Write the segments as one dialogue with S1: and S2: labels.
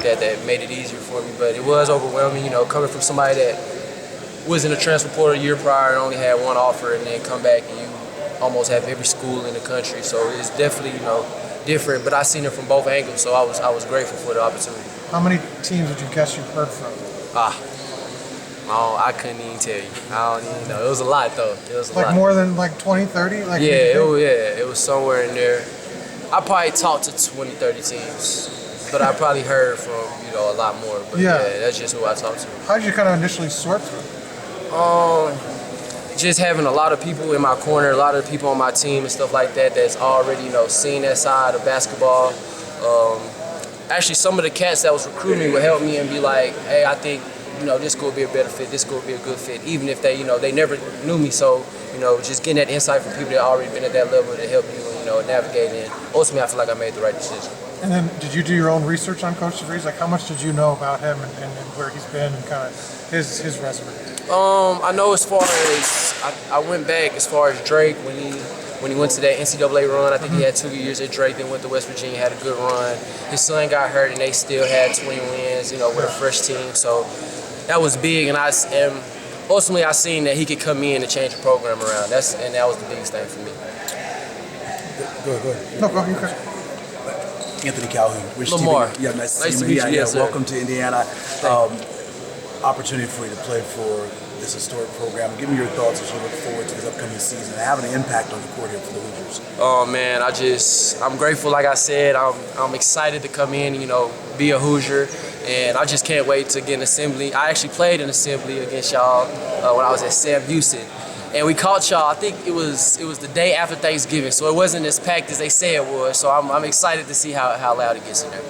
S1: that made it easier for me. But it was overwhelming, you know, coming from somebody that was in the transfer portal a year prior and only had one offer, and then come back and you almost have every school in the country. So it's definitely, you know, different. But I seen it from both angles, so I was grateful for the opportunity.
S2: How many teams would you guess you've heard from?
S1: I couldn't even tell you. I don't even know. It was a lot, though. It was a lot.
S2: Like more than like 20, 30? Like
S1: it was somewhere in there. I probably talked to 20, 30 teams, but I probably heard from, you know, a lot more. But yeah, that's just who I talked to.
S2: How did you kind of initially sort through?
S1: Just having a lot of people in my corner, a lot of people on my team and stuff like that that's already, you know, seen that side of basketball. Actually, some of the cats that was recruiting me would help me and be like, hey, I think, you know, this could be a better fit, this could be a good fit, even if they, you know, they never knew me. So, you know, just getting that insight from people that already been at that level to help you, you know, navigate. And ultimately, I feel like I made the right decision.
S2: And then, did you do your own research on Coach Dre? Like, how much did you know about him and where he's been and kind of his resume?
S1: I know as far as, I went back as far as Drake when he went to that NCAA run. I think he had 2 years at Drake, then went to West Virginia, had a good run. His son got hurt and they still had 20 wins, you know, with a fresh team. So that was big, and ultimately I seen that he could come in and change the program around. And that was the biggest thing for me.
S3: Go ahead.
S2: No, go ahead.
S3: Anthony Calhoun.
S1: Lamar.
S3: Yeah, nice
S1: to meet you.
S3: Yeah, welcome to Indiana. Opportunity for you to play for this historic program. Give me your thoughts as you look forward to this upcoming season and having an impact on the court here for the Hoosiers.
S1: Oh man, I'm grateful. Like I said, I'm excited to come in, you know, be a Hoosier, and I just can't wait to get an assembly. I actually played an assembly against y'all when I was at Sam Houston, and we caught y'all. I think it was the day after Thanksgiving, so it wasn't as packed as they say it was. So I'm excited to see how loud it gets in there.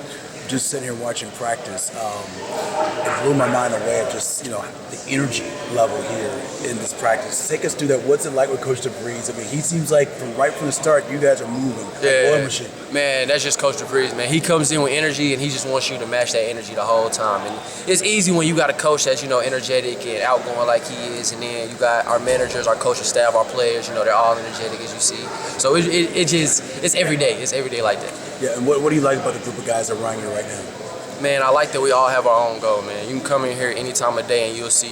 S3: Just sitting here watching practice, it blew my mind away of just, you know, the energy level here in this practice. Take us through that. What's it like with Coach Dre? I mean, he seems like right from the start, you guys are moving.
S1: Yeah,
S3: machine.
S1: Man, that's just Coach Dre, man. He comes in with energy, and he just wants you to match that energy the whole time. And it's easy when you got a coach that's, you know, energetic and outgoing like he is, and then you got our managers, our coaching staff, our players, you know, they're all energetic as you see. So it's every day. It's every day like that.
S3: Yeah, and what do you like about the group of guys that are around you right now?
S1: Man, I like that we all have our own goal, man. You can come in here any time of day and you'll see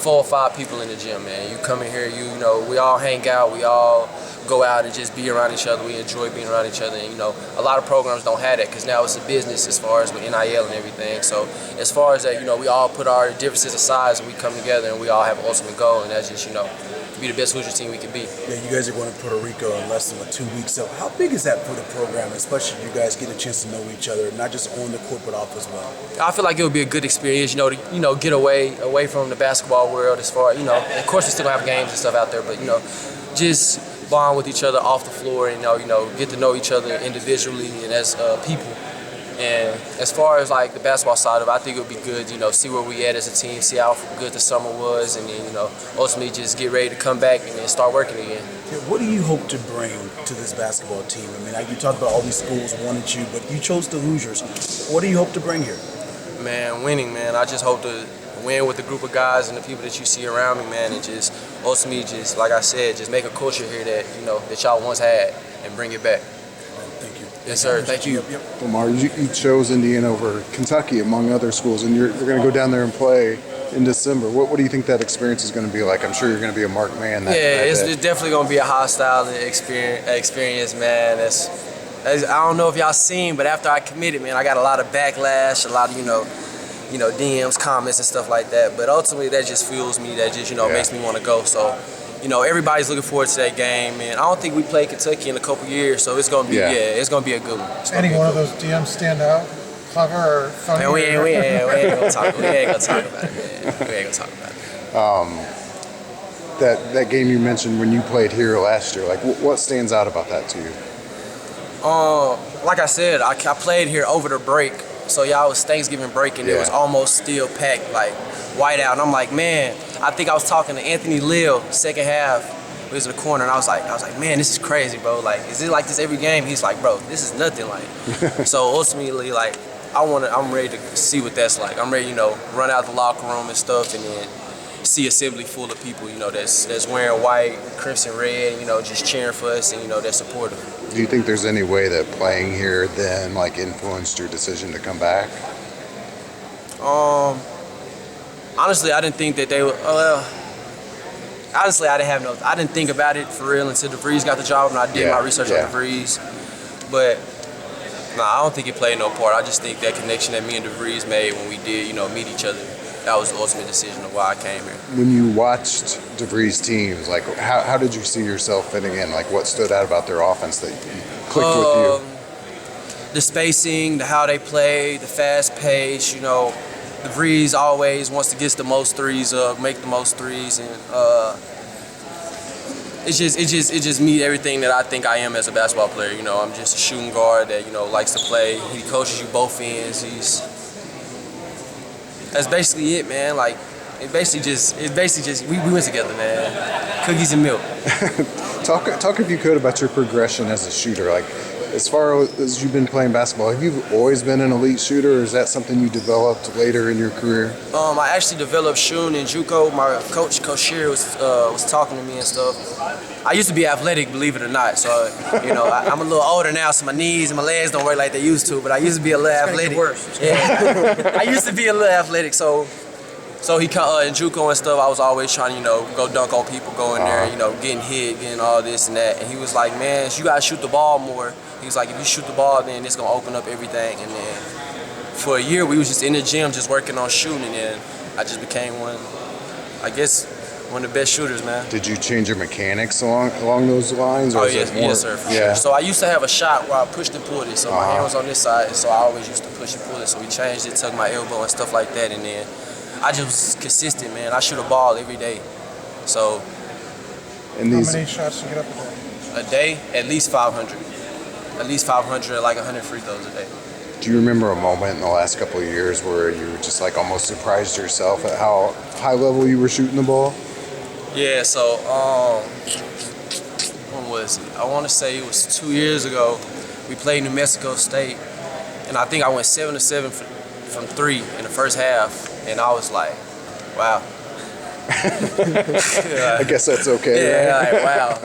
S1: 4 or 5 people in the gym, man. You come in here, you know, we all hang out, we all go out and just be around each other. We enjoy being around each other, and you know, a lot of programs don't have that because now it's a business as far as with NIL and everything. So as far as that, you know, we all put our differences aside and we come together and we all have an ultimate goal, and that's just, you know, be the best Hoosier team we can be.
S3: Yeah, you guys are going to Puerto Rico in less than 2 weeks. So how big is that for the program, especially you guys get a chance to know each other, not just on the court but off as well?
S1: I feel like it would be a good experience, you know, to get away from the basketball world. As far, you know, of course we still have games and stuff out there, but you know, just bond with each other off the floor and you know, get to know each other individually and as people. And as far as like the basketball side of it, I think it would be good, you know, see where we at as a team, see how good the summer was, and then, you know, ultimately just get ready to come back and then start working again.
S3: Yeah, what do you hope to bring to this basketball team? I mean, you talked about all these schools wanted you, but you chose the Hoosiers. What do you hope to bring here?
S1: Man, winning, man. I just hope to win with the group of guys and the people that you see around me, man, and just ultimately just, like I said, just make a culture here that, you know, that y'all once had and bring it back.
S3: Thank you.
S1: Yes, sir. Thank you.
S3: Yep.
S4: Lamar, you chose Indiana over Kentucky, among other schools, and you're going to go down there and play in December. What do you think that experience is going to be like? I'm sure you're going to be a marked man.
S1: It's definitely going to be a hostile experience, man. I don't know if y'all seen, but after I committed, man, I got a lot of backlash, a lot of, you know, DMs, comments, and stuff like that. But ultimately, that just fuels me. That just, you know, makes me want to go. So, you know, everybody's looking forward to that game, and I don't think we play Kentucky in a couple years, so it's gonna be it's gonna be a good one.
S2: Any one of those DMs stand out, clever or funny?
S1: Man, we ain't gonna talk about it, man. We ain't gonna talk about it.
S4: That game you mentioned when you played here last year, like what stands out about that to you?
S1: Like I said, I played here over the break, so y'all was Thanksgiving break, and it was almost still packed, like white out, and I'm like, man. I think I was talking to Anthony Lill second half. He was in the corner, and I was like, man, this is crazy, bro. Like, is it like this every game? He's like, bro, this is nothing like. So ultimately, like, I'm ready to see what that's like. I'm ready, you know, run out the locker room and stuff, and then see assembly full of people, you know, that's wearing white, crimson, red, you know, just cheering for us, and you know, they're supportive.
S4: Do you think there's any way that playing here then like influenced your decision to come back?
S1: Honestly, I didn't think that they would. Honestly, I didn't think about it for real until DeVries got the job, and I did my research on DeVries. But no, I don't think it played no part. I just think that connection that me and DeVries made when we did, meet each other, that was the ultimate decision of why I came here.
S4: When you watched DeVries' teams, like how did you see yourself fitting in? Like what stood out about their offense that clicked with you?
S1: The spacing, how they play, the fast pace. DeVries always wants to get the most threes up, make the most threes, and it just meet everything that I think I am as a basketball player. I'm just a shooting guard that likes to play. He coaches you both ends. That's basically it, man. Like it's basically just we went together, man. Cookies and milk.
S4: Talk if you could about your progression as a shooter. Like as far as you've been playing basketball, have you always been an elite shooter, or is that something you developed later in your career?
S1: I actually developed shooting in JUCO. My coach, Coach Dre, was talking to me and stuff. I used to be athletic, believe it or not. So, I'm a little older now, so my knees and my legs don't work like they used to. But I used to be a little athletic.
S2: Worse.
S1: Yeah, I used to be a little athletic. So he in JUCO and stuff, I was always trying to, go dunk on people, go in there, getting hit, getting all this and that. And he was like, man, you gotta shoot the ball more. He was like, if you shoot the ball, then it's gonna open up everything. And then for a year, we was just in the gym, just working on shooting, and then I just became one of the best shooters, man.
S4: Did you change your mechanics along those lines? Or
S1: yes, sir, for sure. So I used to have a shot where I pushed and pulled it. So my hand was on this side, so I always used to push and pull it. So we changed it, tuck my elbow and stuff like that, and then I just was consistent, man. I shoot a ball every day. So.
S2: How many shots do you get up a day?
S1: A day, at least 500. At least 500, like 100 free throws a day.
S4: Do you remember a moment in the last couple of years where you were just like almost surprised yourself at how high level you were shooting the ball?
S1: Yeah, so when was it? I want to say it was 2 years ago. We played New Mexico State, and I think I went 7 of 7 from 3 in the first half, and I was like, wow.
S4: I guess that's okay.
S1: Yeah,
S4: right?
S1: like, wow.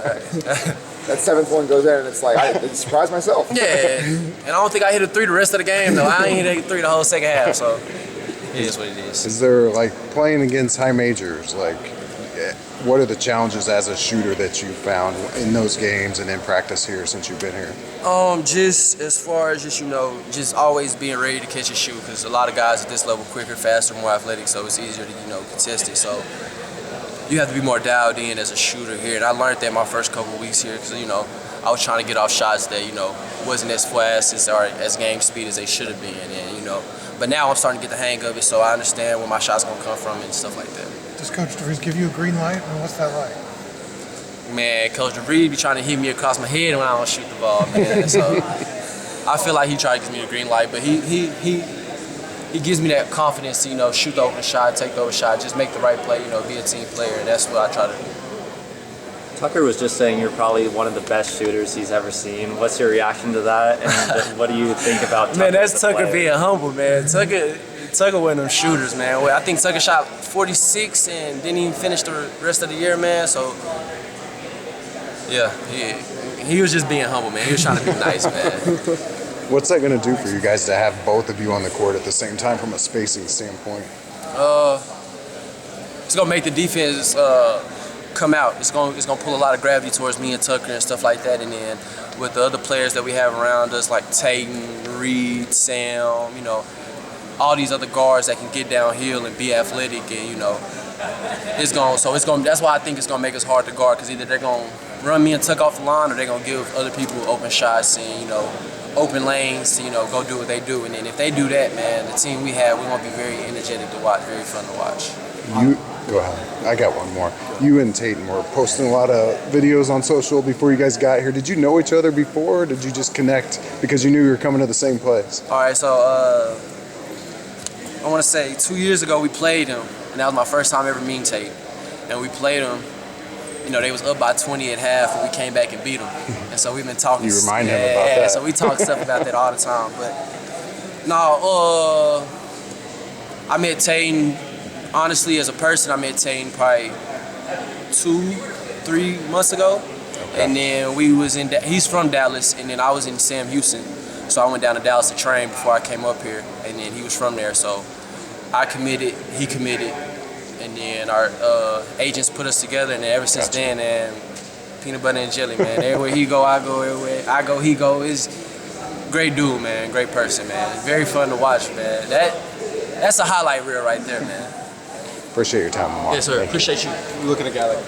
S5: That seventh one goes in, and it's like, I surprised myself.
S1: Yeah, and I don't think I hit a 3 the rest of the game, though. I ain't hit a 3 the whole second half, so it is what it is.
S4: Is there, like, playing against high majors, like, what are the challenges as a shooter that you found in those games and in practice here since you've been here?
S1: Just as far as just always being ready to catch a shoot, because a lot of guys at this level quicker, faster, more athletic, so it's easier to contest it. So you have to be more dialed in as a shooter here, and I learned that my first couple of weeks here, because I was trying to get off shots that wasn't as fast or as game speed as they should have been, and but now I'm starting to get the hang of it, so I understand where my shots gonna come from and stuff like that.
S2: Does Coach DeVries give you a green light, and what's that like?
S1: Man, Coach Dre be trying to hit me across my head when I don't shoot the ball, man. So I feel like he tried to give me a green light, but he gives me that confidence to shoot the open shot, take the open shot, just make the right play, be a team player, and that's what I try to do.
S6: Tucker was just saying you're probably one of the best shooters he's ever seen. What's your reaction to that, and what do you think about Tucker?
S1: Man, that's Tucker being humble, man. Tucker one of them shooters, man. Well, I think Tucker shot 46 and didn't even finish the rest of the year, man. So, yeah, he was just being humble, man. He was trying to be nice, man.
S4: What's that going to do for you guys to have both of you on the court at the same time from a spacing standpoint?
S1: It's going to make the defense come out. It's going to pull a lot of gravity towards me and Tucker and stuff like that. And then with the other players that we have around us, like Tatum, Reed, Sam, all these other guards that can get downhill and be athletic, and that's why I think it's gonna make us hard to guard, because either they're gonna run me and Tuck off the line, or they're gonna give other people open shots and open lanes to go do what they do. And then if they do that, man, the team we have, we're gonna be very energetic to watch, very fun to watch.
S4: Go ahead. I got one more. You and Tatum were posting a lot of videos on social before you guys got here. Did you know each other before, or did you just connect because you knew you were coming to the same place?
S1: All right, so I want to say 2 years ago we played him, and that was my first time ever meeting Tate. And we played them. They was up by 20 at half, and we came back and beat them. And so we've been talking.
S4: You remind him about that.
S1: Yeah, so we talk stuff about that all the time. But no, I met Tate. Honestly, as a person, I met Tate probably 2-3 months ago. Okay. And then we was he's from Dallas, and then I was in Sam Houston. So I went down to Dallas to train before I came up here, and then he was from there. So I committed, he committed, and then our agents put us together, and then ever since then, and peanut butter and jelly, man. Everywhere he go, I go. Everywhere I go, he go. Is great dude, man. Great person, man. Very fun to watch, man. That's a highlight reel right there, man.
S4: Appreciate your time, Lamar.
S1: Yes, sir.
S4: Thank you.
S1: Appreciate you. Looking at a guy like